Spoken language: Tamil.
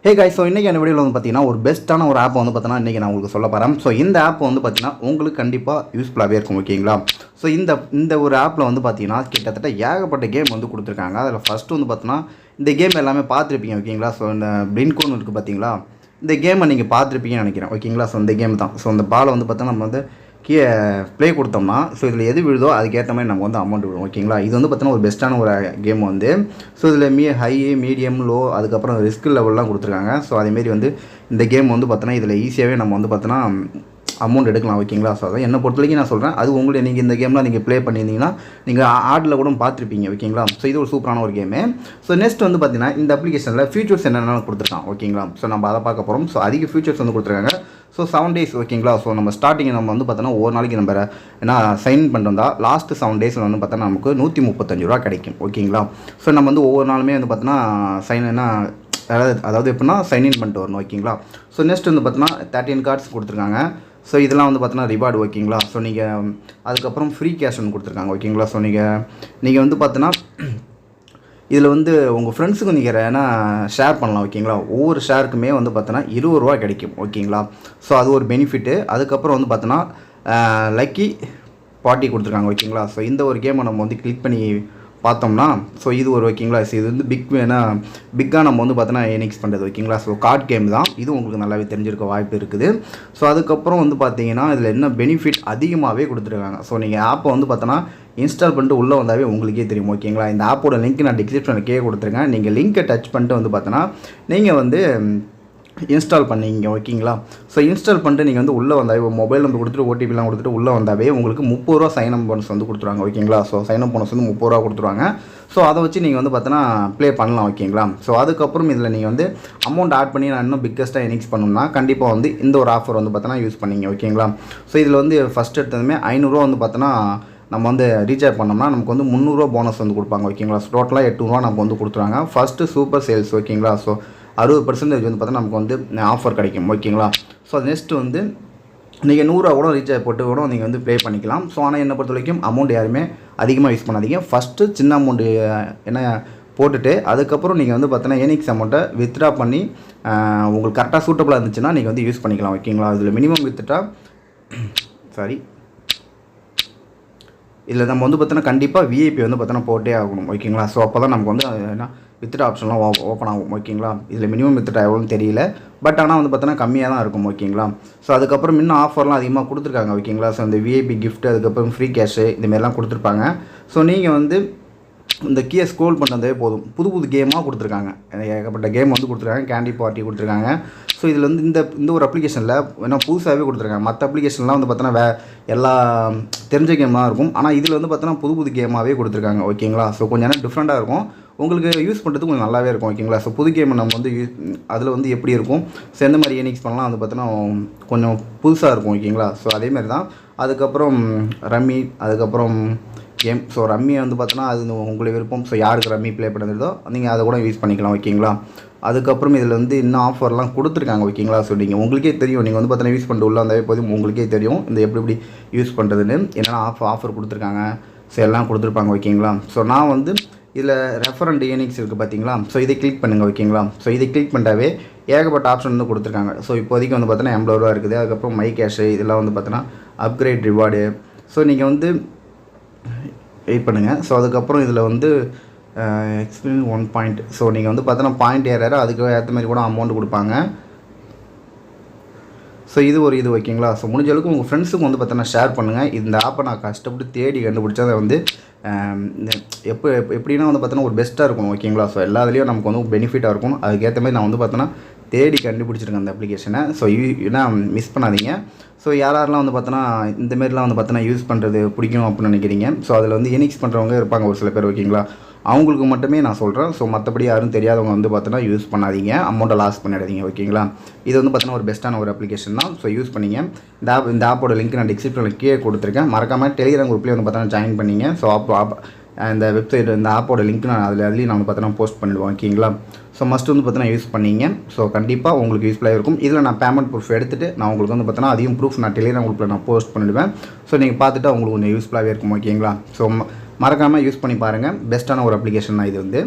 ஹே गाइस ஸோ இன்றைக்கி என்ன வீடியோவில் வந்து பார்த்தீங்கன்னா ஒரு பெஸ்ட்டான ஒரு ஆப் வந்து பார்த்தீங்கன்னா இன்றைக்கி நான் உங்களுக்கு சொல்ல போகிறேன். ஸோ இந்த ஆப் வந்து பார்த்தீங்கன்னா உங்களுக்கு கண்டிப்பாக யூஸ்ஃபுல்லாகவே இருக்கும். ஓகேங்களா? ஸோ இந்த ஒரு ஆப்பில் வந்து பார்த்தீங்கன்னா கிட்டத்தட்ட ஏகப்பட்ட கேம் வந்து கொடுத்துருக்காங்க. அதில் ஃபஸ்ட்டு வந்து பார்த்தீங்கன்னா இந்த கேம் எல்லாமே பார்த்துருப்பீங்க. ஓகேங்களா? ஸோ இந்த பிளின்கோன் இருக்குது பார்த்தீங்களா, இந்த கேமை நீங்கள் பார்த்துருப்பீங்கன்னு நினைக்கிறேன். ஓகேங்களா? ஸோ இந்த கேம் தான். ஸோ இந்த பாலை வந்து பார்த்தா நம்ம வந்து கீழே ப்ளே கொடுத்தோம்னா ஸோ இதில் எது விழுதோ அதுக்கேற்ற மாதிரி நமக்கு வந்து அமௌண்ட் விடும். ஓகேங்களா? இது வந்து பார்த்தீங்கன்னா ஒரு பெஸ்ட்டான ஒரு கேம் வந்து. ஸோ இதில் ஹை, மீடியம், லோ, அதுக்கப்புறம் ரிஸ்க் லெவல்லாம் கொடுத்துருக்காங்க. ஸோ அதேமாரி வந்து இந்த கேம் வந்து பார்த்தோன்னா இதில் ஈஸியாகவே நம்ம வந்து பார்த்தோன்னா அமௌண்ட் எடுக்கலாம். ஓகேங்களா? ஸோ அதான் என்னை பொறுத்த வரைக்கும் நான் சொல்கிறேன். அது உங்களை நீங்கள் இந்த கேம்லாம் நீங்கள் ப்ளே பண்ணியிருந்தீங்கன்னா நீங்கள் ஆடில் கூட பார்த்துருப்பீங்க. ஓகேங்களா? ஸோ இது ஒரு சூப்பரான ஒரு கேமு. ஸோ நெக்ஸ்ட் வந்து பார்த்தீங்கன்னா இந்த அப்ளிகேஷனில் ஃபியூச்சர்ஸ் என்னென்ன கொடுத்துருக்கான். ஓகேங்களா? ஸோ நம்ம அதை பார்க்க போகிறோம். ஸோ அதிக ஃபியூச்சர்ஸ் வந்து கொடுத்துருக்காங்க. So 7 days. ஓகேங்களா? ஸோ நம்ம ஸ்டார்டிங் நம்ம வந்து பார்த்தோன்னா ஒரு நாளைக்கு நம்ம ஏன்னா சைன் பண்ணிட்டு வந்தால் லாஸ்ட்டு 7 days வந்து பார்த்தோன்னா நமக்கு 135 ரூபா கிடைக்கும். ஓகேங்களா? ஸோ நம்ம வந்து ஒவ்வொரு நாளுமே வந்து பார்த்தோன்னா அதாவது எப்படின்னா சைன்இன் பண்ணிட்டு வரணும். ஓகேங்களா? ஸோ நெக்ஸ்ட் வந்து பார்த்தோன்னா 13 cards கொடுத்துருக்காங்க. ஸோ இதெல்லாம் வந்து பார்த்தோன்னா ரிவார்டு. ஓகேங்களா? ஸோ நீங்கள் அதுக்கப்புறம் ஃப்ரீ கேஷ் ஒன்று கொடுத்துருக்காங்க. ஓகேங்களா? ஸோ நீங்கள் வந்து பார்த்தோன்னா இதில் வந்து உங்கள் ஃப்ரெண்ட்ஸுக்கு நீங்கள் ஏன்னா ஷேர் பண்ணலாம். ஓகேங்களா? ஒவ்வொரு ஷேருக்குமே வந்து பார்த்தோன்னா 20 ரூபா கிடைக்கும். ஓகேங்களா? ஸோ அது ஒரு பெனிஃபிட்டு. அதுக்கப்புறம் வந்து பார்த்தோன்னா லக்கி பார்ட்டி கொடுத்துருக்காங்க. ஓகேங்களா? ஸோ இந்த ஒரு கேமை நம்ம வந்து கிளிக் பண்ணி பார்த்தோம்னா ஸோ இது ஒரு ஓகேங்களா இது வந்து பிக்காக நம்ம வந்து பார்த்தோன்னா ஏர்னிங்ஸ் பண்ணுறது. ஓகேங்களா? ஸோ கார்ட் கேம் தான் இது, உங்களுக்கு நல்லாவே தெரிஞ்சிருக்க வாய்ப்பு இருக்குது. ஸோ அதுக்கப்புறம் வந்து பார்த்தீங்கன்னா இதில் என்ன பெனிஃபிட் அதிகமாகவே கொடுத்துருக்காங்க. ஸோ நீங்கள் ஆப்பை வந்து பார்த்தோன்னா இன்ஸ்டால் பண்ணிட்டு உள்ளே வந்தாவே உங்களுக்கே தெரியும். ஓகேங்களா? இந்த ஆப்போட லிங்க் நான் டிஸ்கிரிப்ஷனில் கொடுத்துருக்கேன். நீங்கள் லிங்க்கை டச் பண்ணிட்டு வந்து பார்த்தோன்னா நீங்கள் வந்து இன்ஸ்டால் பண்ணிங்க. ஓகேங்களா? ஸோ இன்ஸ்டால் பண்ணிட்டு நீங்கள் வந்து உள்ளே வந்தாவே மொபைல் நம்பர் கொடுத்துட்டு ஓடிபிலாம் கொடுத்துட்டு உள்ளே வந்தாவே உங்களுக்கு 30 ரூபா சைன் அப் போனஸ் வந்து கொடுத்துருவாங்க. ஓகேங்களா? ஸோ சைன் அப் போனஸ் வந்து 30 ரூபா கொடுத்துருவாங்க. ஸோ அதை வச்சு நீங்கள் வந்து பார்த்தோன்னா ப்ளே பண்ணலாம். ஓகேங்களா? ஸோ அதுக்கப்புறம் இதில் நீங்கள் வந்து அமௌண்ட் ஆட் பண்ணி நான் இன்னும் பிக்கஸ்ட்டாக ஏர்னிங்ஸ் பண்ணணும்னா கண்டிப்பாக வந்து இந்த ஒரு ஆஃபர் வந்து பார்த்தோன்னா யூஸ் பண்ணிங்க. ஓகேங்களா? ஸோ இதில் வந்து ஃபஸ்ட் எடுத்ததுமே 500 ரூபா வந்து பார்த்தோன்னா நம்ம வந்து ரீசார்ஜ் பண்ணோம்னா நமக்கு வந்து 300 ரூபா போனஸ் வந்து கொடுப்பாங்க. ஓகேங்களா? ஸோ டோட்டலாக 800 ரூபா நம்ம வந்து கொடுத்துருவாங்க. First super sales. ஓகேங்களா? ஸோ 60% வந்து பார்த்தா நமக்கு வந்து ஆஃபர் கிடைக்கும். ஓகேங்களா? ஸோ நெக்ஸ்ட்டு வந்து நீங்கள் 100 ரூபா கூட ரீசார்ஜ் போட்டு கூட நீங்கள் வந்து ப்ளே பண்ணிக்கலாம். ஸோ ஆனால் என்னை பொறுத்த வரைக்கும் அமௌண்ட் யாருமே அதிகமாக யூஸ் பண்ணாதீங்க. ஃபஸ்ட்டு சின்ன அமௌண்ட்டு என்ன போட்டுட்டு அதுக்கப்புறம் நீங்கள் வந்து பார்த்தோன்னா ஏர்னிங்ஸ் அமௌண்ட்டை வித்ட்ரா பண்ணி உங்களுக்கு கரெக்டாக சூட்டபுளாக இருந்துச்சுன்னா நீங்கள் வந்து யூஸ் பண்ணிக்கலாம். ஓகேங்களா? இதில் மினிமம் வித்ட்ரா இதில் நம்ம வந்து பார்த்தோன்னா கண்டிப்பாக விஐபி வந்து பார்த்தோன்னா போட்டே ஆகணும். ஓகேங்களா? ஸோ அப்போ தான் நமக்கு வந்து என்ன வித்ட்ரா ஆப்ஷன்லாம் ஓப்பன் ஆகும். ஓகேங்களா? இதில் மினிமம் வித்ட்ரா எவ்வளோன்னு தெரியல, பட் ஆனால் வந்து பார்த்தோன்னா கம்மியாக தான் இருக்கும். ஓகேங்களா? ஸோ அதுக்கப்புறம் இன்னும் ஆஃபர்லாம் அதிகமாக கொடுத்துருக்காங்க. ஓகேங்களா? ஸோ இந்த விஐபி கிஃப்ட் அதுக்கப்புறம் ஃப்ரீ கேஷு இந்தமாரிலாம் கொடுத்துருப்பாங்க. ஸோ நீங்கள் வந்து இந்த கீயை ஸ்க்ரோல் பண்ணுறதே போதும், புது புது கேமாக கொடுத்துருக்காங்க. ஏகப்பட்ட கேம் வந்து கொடுத்துருக்காங்க. கேண்டி பார்ட்டி கொடுத்துருக்காங்க. ஸோ இதில் வந்து இந்த ஒரு அப்ளிகேஷனில் என்ன புதுசாகவே கொடுத்துருக்காங்க. மற்ற அப்ளிகேஷன்லாம் வந்து பார்த்தோன்னா எல்லா தெரிஞ்ச கேம் தான் இருக்கும். ஆனால் இதில் வந்து பார்த்தோன்னா புது கேமாகவே கொடுத்துருக்காங்க. ஓகேங்களா? ஸோ கொஞ்சம் நேரம் டிஃப்ரெண்ட்டாக இருக்கும், உங்களுக்கு யூஸ் பண்ணுறதுக்கு கொஞ்சம் நல்லாவே இருக்கும். ஓகேங்களா? ஸோ புது கேம் நம்ம வந்து அதில் வந்து எப்படி இருக்கும், ஸோ எந்த மாதிரி ஏர்னிங்ஸ் பண்ணலாம் வந்து பார்த்தோன்னா கொஞ்சம் புதுசாக இருக்கும். ஓகேங்களா? ஸோ அதேமாதிரி தான். அதுக்கப்புறம் ரம்மி, அதுக்கப்புறம் கேம். ஸோ ரம்மியை வந்து பார்த்தோன்னா அது உங்களுக்கு விருப்பம். ஸோ யாருக்கு ரம்மி ப்ளே பண்ணுறதோ நீங்கள் அதை கூட யூஸ் பண்ணிக்கலாம். ஓகேங்களா? அதுக்கப்புறம் இதில் வந்து இன்னும் ஆஃபர்லாம் கொடுத்துருக்காங்க. ஓகேங்களா? ஸோ நீங்கள் உங்களுக்கே தெரியும், நீங்கள் வந்து பார்த்தோன்னா யூஸ் பண்ணிட்டு உள்ள வந்தாவே போதும், உங்களுக்கே தெரியும் இந்த எப்படி யூஸ் பண்ணுறதுன்னு. என்னென்னா ஆஃபர் கொடுத்துருக்காங்க. ஸோ எல்லாம் கொடுத்துருப்பாங்க. ஓகேங்களா? ஸோ நான் வந்து இதில் ரெஃபரண்ட் ஏர்னிங்ஸ் இருக்குது பார்த்தீங்களா? ஸோ இதை கிளிக் பண்ணுங்கள். ஓகேங்களா? ஸோ இதை கிளிக் பண்ணிட்டாவே ஏகப்பட்ட ஆப்ஷன் வந்து கொடுத்துருக்காங்க. ஸோ இப்போதைக்கு வந்து பார்த்தோன்னா 80 ரூபா இருக்குது. அதுக்கப்புறம் மை கேஷு இதெல்லாம் வந்து பார்த்தோன்னா அப்கிரேட் ரிவார்டு. ஸோ நீங்கள் வந்து வெயிட் பண்ணுங்கள். ஸோ அதுக்கப்புறம் இதில் வந்து எக்ஸ்பீரியன்ஸ் 1 பாயிண்ட். ஸோ நீங்கள் வந்து பார்த்தோன்னா பாயிண்ட் ஏற அதுக்கு ஏற்ற மாதிரி கூட அமௌண்ட் கொடுப்பாங்க. ஸோ இது ஓகேங்களா? ஸோ முடிஞ்ச அளவுக்கு உங்கள் ஃப்ரெண்ட்ஸுக்கு வந்து பார்த்தோன்னா ஷேர் பண்ணுங்கள். இந்த ஆப்பை நான் கஷ்டப்பட்டு தேடி கண்டுபிடிச்சா அதை வந்து எப்படின்னா வந்து பார்த்தோன்னா ஒரு பெஸ்ட்டாக இருக்கணும். ஓகேங்களா? ஸோ எல்லாத்துலேயும் நமக்கு வந்து பெனிஃபிட்டாக இருக்கணும். அதுக்கேற்ற மாதிரி நான் வந்து பார்த்தோன்னா தேடி கண்டுபிடிச்சிருக்கேன் அந்த அப்ளிகேஷனை. ஸோ ஏன்னா மிஸ் பண்ணாதீங்க. ஸோ யாரெல்லாம் வந்து பார்த்தோன்னா இந்தமாரிலாம் வந்து பார்த்தோன்னா யூஸ் பண்ணுறது பிடிக்கும் அப்படின்னு நினைக்கிறீங்க. ஸோ அதில் வந்து ஏர்னிங்ஸ் பண்ணுறவங்க இருப்பாங்க ஒரு சில பேர். ஓகேங்களா? அவங்களுக்கு மட்டுமே நான் சொல்கிறேன். ஸோ மற்றபடி யாரும் தெரியாதவங்க வந்து பார்த்தோன்னா யூஸ் பண்ணாதீங்க, அமௌண்ட்டை லாஸ் பண்ணிடாதீங்க. ஓகேங்களா? இது வந்து பார்த்தோன்னா ஒரு பெஸ்ட்டான ஒரு அப்ளிகேஷன் தான். ஸோ யூஸ் பண்ணிங்க. இந்த ஆப்போட லிங்க் நான் டிஸ்கிரிப்ஷனில் கீழே கொடுத்துருக்கேன். மறக்காமல் டெலிகிராம் குரூப்லேயே வந்து பார்த்தோன்னா ஜாயின் பண்ணிங்க. ஸோ இந்த வெப்சைட் இந்த ஆப்போட லிங்க் நான் அதுலேயும் நான் வந்து பார்த்தோன்னா போஸ்ட் பண்ணிடுவோம். ஓகேங்களா? ஸோ மஸ்ட் வந்து பார்த்தோன்னா யூஸ் பண்ணிங்க. ஸோ கண்டிப்பாக உங்களுக்கு யூஸ்ஃபுல்லாக இருக்கும். இதில் நான் பேமெண்ட் ப்ரூஃப் எடுத்துகிட்டு நான் உங்களுக்கு வந்து பார்த்தோன்னா அதையும் ப்ரூஃப் நான் டெலிகிராம் குரூப்பில் நான் போஸ்ட் பண்ணிவிடுவேன். ஸோ நீங்கள் பார்த்துட்டு உங்களுக்கு கொஞ்சம் யூஸ்ஃபுல்லாகவே இருக்கும். ஓகேங்களா? ஸோ மறக்காமல் யூஸ் பண்ணி பாருங்கள். பெஸ்ட்டான ஒரு அப்ளிகேஷன் தான் இது வந்து.